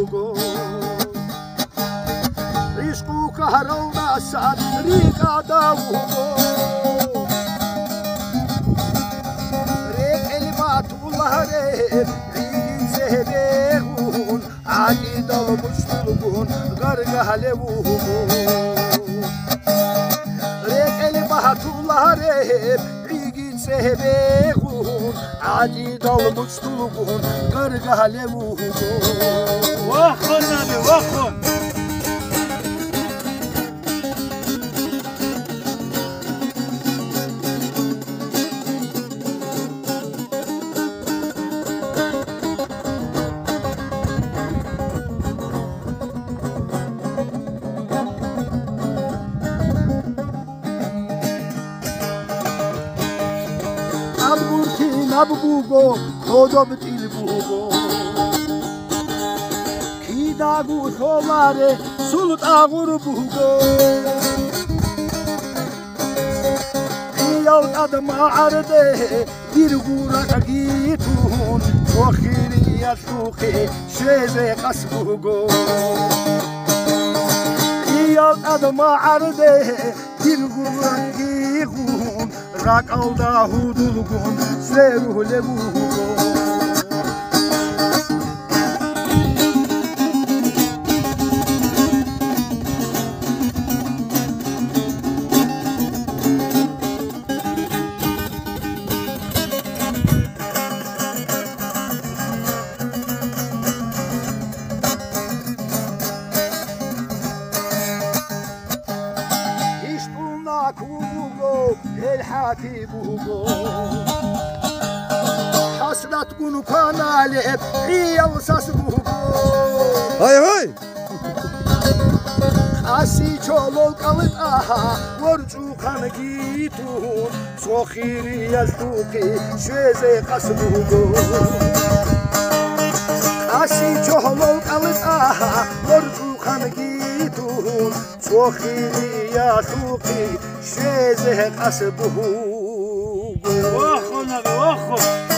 بوگو عشقو کهرون سد ریکا داوگو ریک البات الله ریگین زهبهون عادی دل مشتلگون گرگهله بوگو ریک البات الله ریگین زهبهون عادی دل مشتلگون گرگهله بوگو واخون نبی واخون نبوگو خدا بتیل بوگو کی داگو شواره سلط آغور بوگو یاد آدم عرده دیرگورا گیتون وخیری شوخی شیزه قص بوگو یاد آدم عرده دیرگورا گیتون راک alda hudulgun seruhle bugo الحاتي بوغو حصلت كونو كانالب هي وساس بوغو هاي هاي اسي چولو قلت اها ورجو خان گيتون سوخيري يزدوكي شوزي قص بوغو اسي چولو قلت اها ورجو خان گيتون سوخيري يزدوكي شوزي قص بوغو واخون نبی واخون